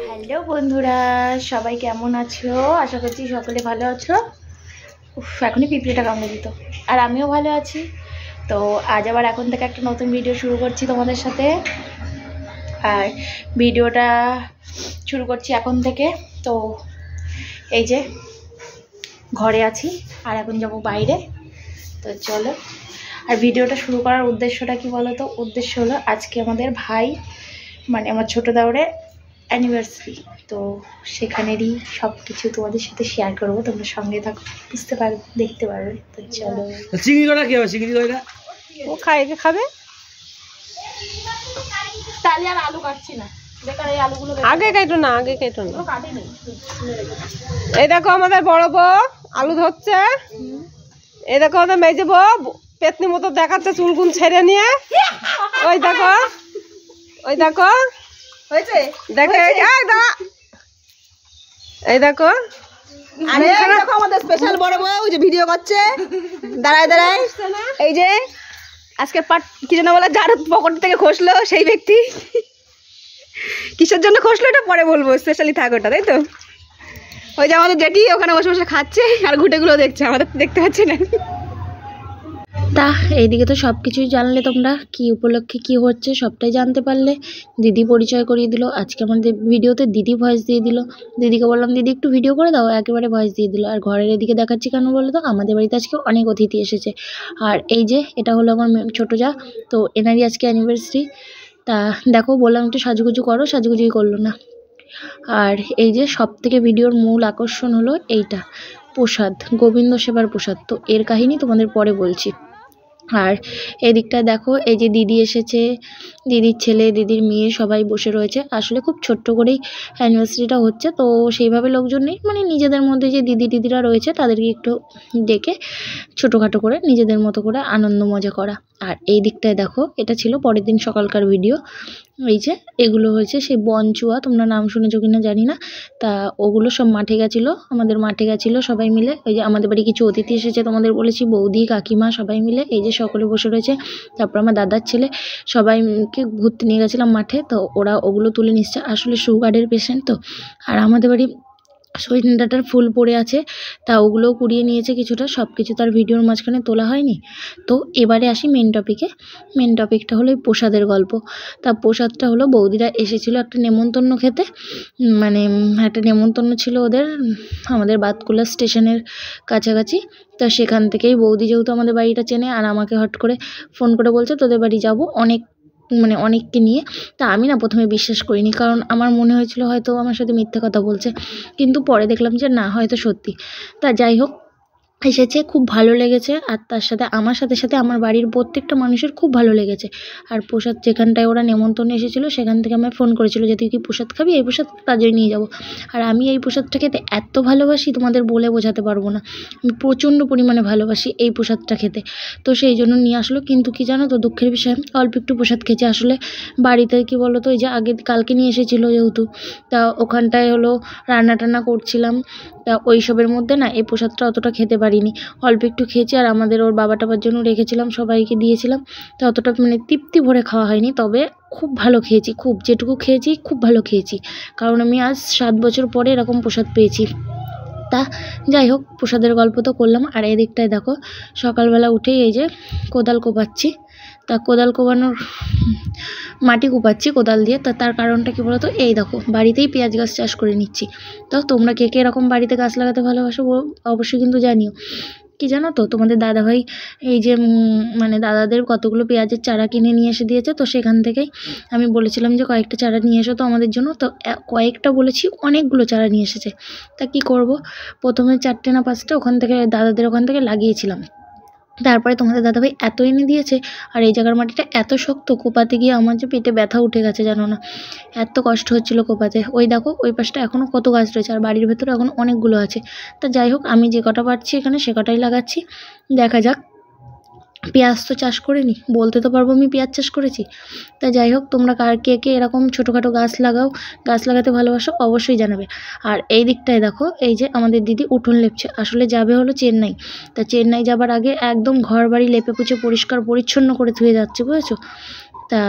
Hello বন্ধুরা, সবাই কেমন আছো? আশা করছি সকলে ভালো আছো। এখনই পিঁপড়েটা কামড়ে দিত। আর আমিও ভালো আছি। তো আজ আবার এখন থেকে একটা নতুন ভিডিও শুরু করছি তোমাদের সাথে। আর ভিডিওটা শুরু করছি এখন থেকে। তো এই যে ঘরে আছি আর এখন যাব বাইরে। তো চলো। আর ভিডিওটা শুরু করার উদ্দেশ্যটা কি বলো তো? উদ্দেশ্য হলো আজকে আমাদের ভাই মানে আমার ছোটো দাউরের অ্যানিভার্সারি। তো সেখানেরই সব কিছু তোমাদের সাথে শেয়ার করবো। তোমরা সঙ্গে থাকো, বুঝতে পারবে, দেখতে পারবে। তো চলো। চিংড়ি করা কি হবে? চিংড়ি করা ও খাবে তাহলে আর আলু কাটছি না, বেকার এই আলুগুলো আগে কেটো না কাটেনি। এই দেখো আমাদের বড় বউ আলু ধরছে। এই দেখো আমাদের মেজে বউ পেতনি মতো দেখাচ্ছে চুলকুন ছেড়ে নিয়ে। ওই দেখো হয়েছে দেখো এই দেখো আমাদের স্পেশাল বড় বউ যে ভিডিও করছে দাঁড়ায় এই যে আজকের পার্ট কি যেন বলে, যার পকেট থেকে খসলো সেই ব্যক্তি। কিসের জন্য খসলো এটা পরে বলবো, স্পেশালি থাক ওটা, তাই তো। ওই যে আমাদের জেঠি ওখানে বসে বসে খাচ্ছে আর ঘুটেগুলো দেখছে, আমাদের দেখতে পাচ্ছি না। তা এইদিকে তো সব কিছুই জানলে তোমরা, কি উপলক্ষে কি হচ্ছে সবটাই জানতে পারলে। দিদি পরিচয় করিয়ে দিল আজকে আমাদের ভিডিওতে, দিদি ভয়েস দিয়ে দিল। দিদিকে বললাম দিদি একটু ভিডিও করে দাও, একেবারে ভয়েস দিয়ে দিল। আর ঘরের এদিকে দেখাচ্ছি কেন বলে তো, আমাদের বাড়িতে আজকে অনেক অতিথি এসেছে। আর এই যে এটা হলো আমার ছোটো যা, তো এনারই আজকে অ্যানিভার্সারি। তা দেখো বললাম একটু সাজুগুজু করো, সাজুগুজুই করলো না। আর এই যে সব থেকে ভিডিওর মূল আকর্ষণ হলো এইটা, প্রসাদ, গোবিন্দ সেবার প্রসাদ। তো এর কাহিনী তোমাদের পরে বলছি। আর এদিকটা দেখো, এই যে দিদি এসেছে, দিদির ছেলে, দিদির মেয়ে সবাই বসে রয়েছে। আসলে খুব ছোট্ট করেই অ্যানিভার্সারিটা হচ্ছে, তো সেইভাবে লোকজন নেই, মানে নিজেদের মধ্যে যে দিদিরা রয়েছে তাদেরকে একটু ডেকে ছোটোখাটো করে নিজেদের মতো করে আনন্দ মজা করা। আর এই দিকটায় দেখো, এটা ছিল পরের দিন সকালকার ভিডিও। এই যে এগুলো হয়েছে সেই বনচুয়া, তোমরা নাম শুনেছো কিনা জানি না। তা ওগুলো সব মাঠে গেছিলো, আমাদের মাঠে গেছিলো সবাই মিলে। এই যে আমাদের বাড়ি কিছু অতিথি এসেছে, তোমাদের বলেছি, বৌদি, কাকিমা সবাই মিলে এই যে সকলে বসে রয়েছে। তারপর আমার দাদার ছেলে সবাইকে ঘুরতে নিয়ে গেছিলাম মাঠে। তো ওরা ওগুলো তুলে নিচ্ছে, আসলে সুগারের পেশেন্ট তো। আর আমাদের বাড়ি সজনে ডাঁটার ফুল পড়ে আছে, তা ওগুলোও কুড়িয়ে নিয়েছে কিছুটা। সব কিছু তার ভিডিওর মাঝখানে তোলা হয়নি। তো এবারে আসি মেন টপিকে। মেন টপিকটা হলো এই প্রসাদের গল্প। তা প্রসাদটা হলো বৌদিরা এসেছিলো একটা নেমন্তন্ন খেতে, মানে একটা নেমন্তন্ন ছিল ওদের আমাদের বাতকুলা স্টেশনের কাছাকাছি। তা সেখান থেকেই বৌদি যেহেতু আমাদের বাড়িটা চেনে, আর আমাকে হট করে ফোন করে বলছে তোদের বাড়ি যাবো অনেককে নিয়ে। তা আমি না প্রথমে বিশ্বাস করিনি, কারণ আমার মনে হয়েছিল হয়তো আমার সাথে মিথ্যে কথা বলছে, কিন্তু পরে দেখলাম যে না, হয়তো সত্যি। তা যাই হোক, এসেছে, খুব ভালো লেগেছে। আর তার সাথে আমার সাথে আমার বাড়ির প্রত্যেকটা মানুষের খুব ভালো লেগেছে। আর প্রসাদ যেখানটায় ওরা নেমন্তন্ন এসেছিলো সেখান থেকে আমায় ফোন করেছিল যে তুই কি প্রসাদ খাবি, এই প্রসাদ কাজে নিয়ে যাব। আর আমি এই প্রসাদটা খেতে এত ভালোবাসি তোমাদের বলে বোঝাতে পারবো না। আমি প্রচণ্ড পরিমাণে ভালোবাসি এই প্রসাদটা খেতে। তো সেই জন্য নিয়ে আসলো। কিন্তু কি জানো তো, দুঃখের বিষয়, অল্প একটু প্রসাদ খেয়েছি। আসলে বাড়িতে কি বলো তো, এই যে কালকে নিয়ে এসেছিলো যেহেতু, তা ওখানটায় হলো রান্না করছিলাম। তা ওইসবের মধ্যে না এই প্রসাদটা অতটা খেতে পারিনি, অল্প একটু খেয়েছি। আর আমাদের ওর বাবা টাবার জন্য রেখেছিলাম, সবাইকে দিয়েছিলাম। তা অতটা মানে তৃপ্তি ভরে খাওয়া হয়নি, তবে খুব ভালো খেয়েছি, খুব যেটুকু খেয়েছি খুব ভালো খেয়েছি, কারণ আমি আজ 7 বছর পরে এরকম প্রসাদ পেয়েছি। তা যাই হোক, প্রসাদের গল্প তো করলাম। আর এদিকটায় দেখো, সকালবেলা উঠেই এই যে কোদাল কোপাচ্ছি। তা কোদাল কোপানোর মাটি কোপাচ্ছি কোদাল দিয়ে। তার কারণটা কি বলো তো, এই দেখো বাড়িতেই পেঁয়াজ গাছ চাষ করে নিচ্ছি। তো তোমরা কে কে এরকম বাড়িতে গাছ লাগাতে ভালোবাসো অবশ্যই কিন্তু জানিও। কি জানো তো, তোমাদের দাদাভাই এই যে মানে দাদাদের কতগুলো পেঁয়াজের চারা কিনে নিয়ে এসে দিয়েছে। তো সেখান থেকেই আমি বলেছিলাম যে কয়েকটা চারা নিয়ে এসো তো আমাদের জন্য। তো কয়েকটা বলেছি, অনেকগুলো চারা নিয়ে এসেছে। তা কি করব, প্রথমে 4টে না 5টে দাদাদের ওখান থেকে লাগিয়েছিলাম। তারপরে তোমাদের দাদাভাই এত এনে দিয়েছে। আর এই জায়গার মাটিটা এত শক্ত, কোপাতে গিয়ে আমার যে পেটে ব্যথা উঠে গেছে জানো না, এত কষ্ট হচ্ছিলো কোপাতে। ওই দেখো ওই পাশটা এখনও কত গাছ রয়েছে, আর বাড়ির ভেতরে এখন অনেকগুলো আছে। তা যাই হোক, আমি যে কটা পারছি এখানে সে কটাই লাগাচ্ছি, দেখা যাক। পেঁয়াজ তো চাষ করিনি, বলতে তো পারবো আমি পেঁয়াজ চাষ করেছি। তা যাই হোক, তোমরা কে কে এরকম ছোটোখাটো গাছ লাগাতে ভালোবাসো অবশ্যই জানাবে। আর এই দিকটায় দেখো, এই যে আমাদের দিদি উঠোন লেপছে, আসলে যাবে হলো চেন্নাই। তা চেন্নাই যাবার আগে একদম ঘর বাড়ি লেপে পুছে পরিষ্কার পরিচ্ছন্ন করে ধুয়ে যাচ্ছে, বুঝেছো। তা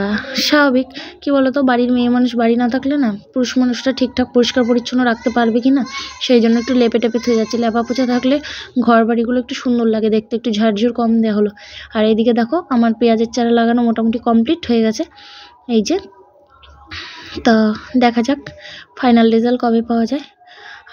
স্বাভাবিক কী বলো তো, বাড়ির মেয়ে মানুষ বাড়ি না থাকলে না পুরুষ মানুষটা ঠিকঠাক পরিষ্কার পরিচ্ছন্ন রাখতে পারবে কি না, সেই জন্য একটু লেপে টেপে থয়ে যাচ্ছে। লেপা পোছা থাকলে ঘর বাড়িগুলো একটু সুন্দর লাগে দেখতে, একটু ঝাড়ঝুড় কম দেওয়া হলো। আর এইদিকে দেখো আমার পেঁয়াজের চারা লাগানো মোটামুটি কমপ্লিট হয়ে গেছে, এই যে। তা দেখা যাক ফাইনাল রেজাল্ট কবে পাওয়া যায়।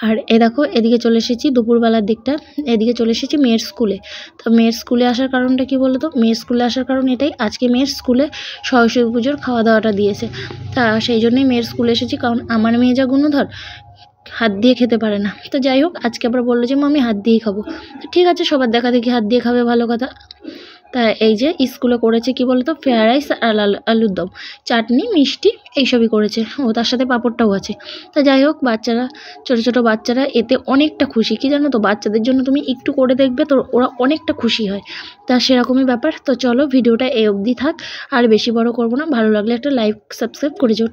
আর দেখো এদিকে চলে এসেছি দুপুরবেলার দিকটা, এদিকে চলে এসেছি মেয়ের স্কুলে। তো মেয়ের স্কুলে আসার কারণটা কি বলো তো, মেয়ের স্কুলে আসার কারণ এটাই, আজকে মেয়ের স্কুলে সরস্বতী পুজোর খাওয়া দাওয়াটা দিয়েছে। তা সেই জন্যই মেয়ের স্কুলে এসেছি, কারণ আমার মেয়ে যা গুণধর হাত দিয়ে খেতে পারে না। তো যাই হোক আজকে আবার বললো যে আমি হাত দিয়েই খাবো। তো ঠিক আছে, সবার দেখা দেখি হাত দিয়ে খাবে, ভালো কথা। তা এই যে স্কুলে করেছে কি বলতো, ফ্রায়েড রাইস আর আলুর দম, চাটনি মিষ্টি এইসবই করেছে, ও তার সাথে পাঁপড়টাও আছে। তা যাই হোক বাচ্চারা, ছোটো ছোটো বাচ্চারা এতে অনেকটা খুশি, কি জানো তো, বাচ্চাদের জন্য তুমি একটু করে দেখবে তো ওরা অনেকটা খুশি হয়। তা সেরকমই ব্যাপার। তো চলো ভিডিওটা এই অবধি থাক, আর বেশি বড় করবো না, ভালো লাগলে একটা লাইক সাবস্ক্রাইব করে যেও।